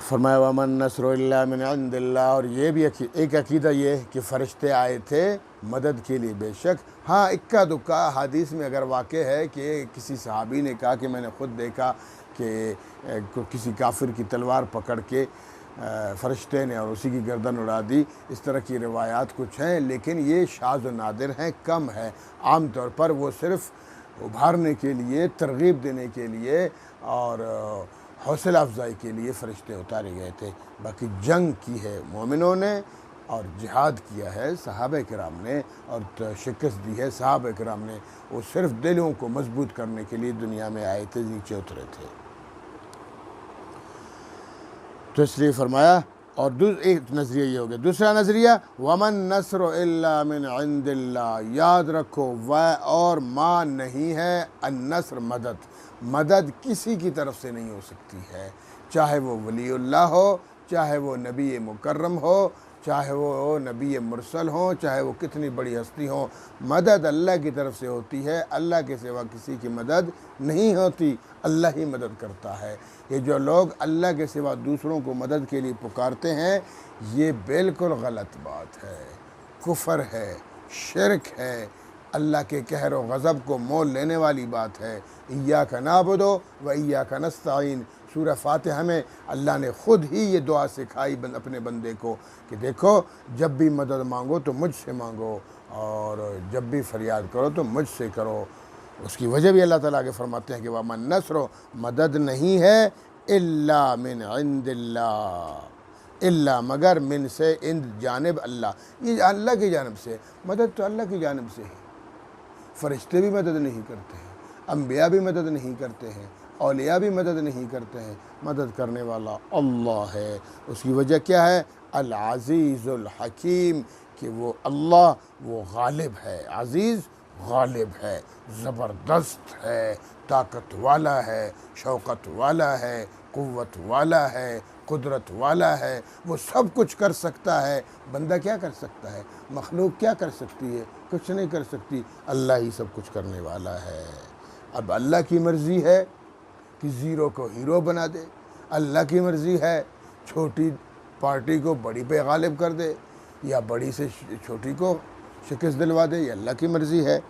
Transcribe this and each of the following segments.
फरमाया वमन नस्रु इल्ला मिन इंदिल्लाह। और ये भी एक अकीदा ये कि फ़रिश्ते आए थे मदद के लिए। बेशक हाँ, इक्का दुक्का हदीस में अगर वाक़े है कि किसी सहाबी ने कहा कि मैंने ख़ुद देखा कि किसी काफिर की तलवार पकड़ के फ़रिश्ते ने और उसी की गर्दन उड़ा दी, इस तरह की रिवायात कुछ हैं, लेकिन ये शाज़ व नादिर हैं, कम है। आम तौर पर वो सिर्फ़ उभारने के लिए, तरग़ीब देने के लिए और हौसला अफजाई के लिए फ़रिश्ते उतारे गए थे। बाकी जंग की है मोमिनों ने और जिहाद किया है सहाबा किराम ने और शिकस्त दी है सहाबा किराम ने। वो सिर्फ़ दिलों को मजबूत करने के लिए दुनिया में आए थे, नीचे उतरे थे। तो इसलिए फरमाया। और एक नज़रिया ये हो गया। दूसरा नज़रिया वमन नस्रु इल्ला मिन इंदिल्लाह। याद रखो वह और माँ नहीं है अन्नस्र मदद। मदद किसी की तरफ से नहीं हो सकती है, चाहे वो वलीउल्लाह हो, चाहे वो नबी मुकर्रम हो, चाहे वो नबी मुरसल हो, चाहे वो कितनी बड़ी हस्ती हो। मदद अल्लाह की तरफ से होती है। अल्लाह के सिवा किसी की मदद नहीं होती, अल्लाह ही मदद करता है। ये जो लोग अल्लाह के सिवा दूसरों को मदद के लिए पुकारते हैं, ये बिल्कुल गलत बात है, कुफ्र है, शिरक है, अल्लाह के कहर व गज़ब को मोल लेने वाली बात है। इय्याका नअबुदु व इय्याका नस्तईन। सूरह फातिहा में अल्लाह ने ख़ुद ही ये दुआ सिखाई अपने बंदे को कि देखो, जब भी मदद मांगो तो मुझसे मांगो और जब भी फरियाद करो तो मुझसे करो। उसकी वजह भी अल्लाह ताला आगे फरमाते हैं कि वमन नस्रु, मदद नहीं है इल्ला मिन इंदिल्लाह, इल्ला मगर, मिन से, इंद जानिब अल्लाह, ये अल्लाह की जानिब से। मदद तो अल्लाह की जानिब से है। फ़रिश्ते भी मदद नहीं करते हैं, अम्बिया भी मदद नहीं करते हैं, औलिया भी मदद नहीं करते हैं। मदद करने वाला अल्लाह है। उसकी वजह क्या है? अल अज़ीज़ुल हकीम, कि वो अल्लाह वो गालिब है, अज़ीज़ गालिब है, ज़बरदस्त है, ताकत वाला है, शौकत वाला है, क़ुव्वत वाला है, कुदरत वाला है। वो सब कुछ कर सकता है। बंदा क्या कर सकता है? मखलूक क्या कर सकती है? कुछ नहीं कर सकती। अल्लाह ही सब कुछ करने वाला है। अब अल्लाह की मर्ज़ी है कि ज़ीरो को हीरो बना दे, अल्लाह की मर्ज़ी है छोटी पार्टी को बड़ी पे गालिब कर दे या बड़ी से छोटी को शिकस्त दिलवा दे, ये अल्लाह की मर्ज़ी है।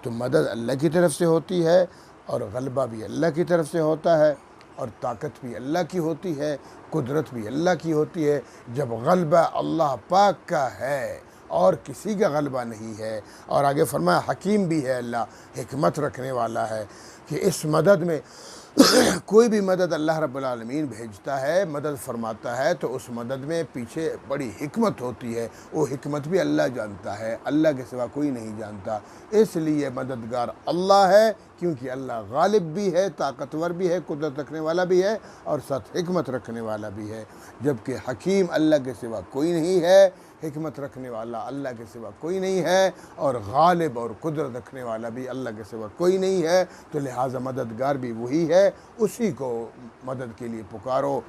तो मदद अल्लाह की तरफ से होती है और गलबा भी अल्लाह की तरफ से होता है और ताकत भी अल्लाह की होती है, कुदरत भी अल्लाह की होती है। जब गलबा अल्लाह पाक का है और किसी का गलबा नहीं है। और आगे फरमाया हकीम भी है अल्लाह, हिकमत रखने वाला है कि इस मदद में कोई भी मदद अल्लाह रब्बुल आलमीन भेजता है, मदद फरमाता है, तो उस मदद में पीछे बड़ी हिकमत होती है। वो हिकमत भी अल्लाह जानता है, अल्लाह के सिवा कोई नहीं जानता। इसलिए मददगार अल्लाह है, क्योंकि अल्लाह गालिब भी है, ताकतवर भी है, कुदरत रखने वाला भी है और साथ हिकमत रखने वाला भी है। जबकि हकीम अल्लाह के सिवा कोई नहीं है, हिकमत रखने वाला अल्लाह के सिवा कोई नहीं है और गालिब और कुदरत रखने वाला भी अल्लाह के सिवा कोई नहीं है। तो लिहाजा मददगार भी वही है, उसी को मदद के लिए पुकारो।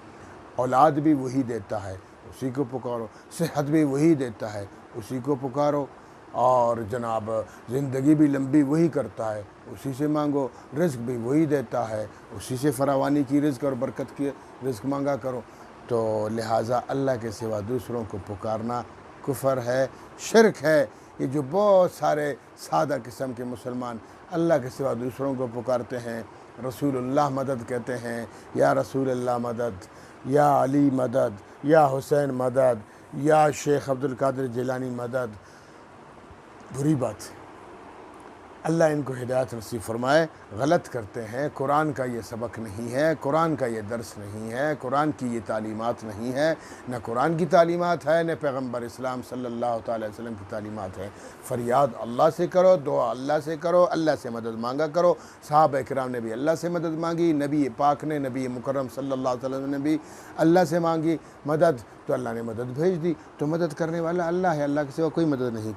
औलाद भी वही देता है, उसी को पुकारो। सेहत भी वही देता है, उसी को पुकारो। और जनाब ज़िंदगी भी लंबी वही करता है, उसी से मांगो। रिज़्क भी वही देता है, उसी से फरावानी की रिज़्क और बरकत की रिज़्क मांगा करो। तो लिहाजा अल्लाह के सिवा दूसरों को पुकारना कुफ़र है, शिरक है। ये जो बहुत सारे सादा किस्म के मुसलमान अल्लाह के सिवा दूसरों को पुकारते हैं, रसूलुल्लाह मदद कहते हैं, या रसूलुल्लाह मदद, या अली मदद, या हुसैन मदद, या शेख अब्दुल कादिर जिलानी मदद, बुरी बात है। अल्लाह इनको हिदायत नसीब फरमाए। गलत करते हैं। कुरान का ये सबक नहीं है, कुरान का ये दर्स नहीं है, कुरान की ये तालीमात नहीं है, न कुरान की तालीमात है, न पैगम्बर इस्लाम सल्लल्लाहु अलैहि वसल्लम की तालीमात है। फरियाद अल्लाह से करो, दुआ अल्लाह से करो, अल्लाह से मदद मांगा करो। सहाबा किराम ने भी अल्लाह से मदद मांगी, नबी पाक ने, नबी मुकर्रम सल्लल्लाहु अलैहि वसल्लम ने भी अल्लाह से मांगी मदद, तो अल्लाह ने मदद भेज दी। तो मदद करने वाला अल्लाह है, अल्लाह के सिवा कोई मदद नहीं।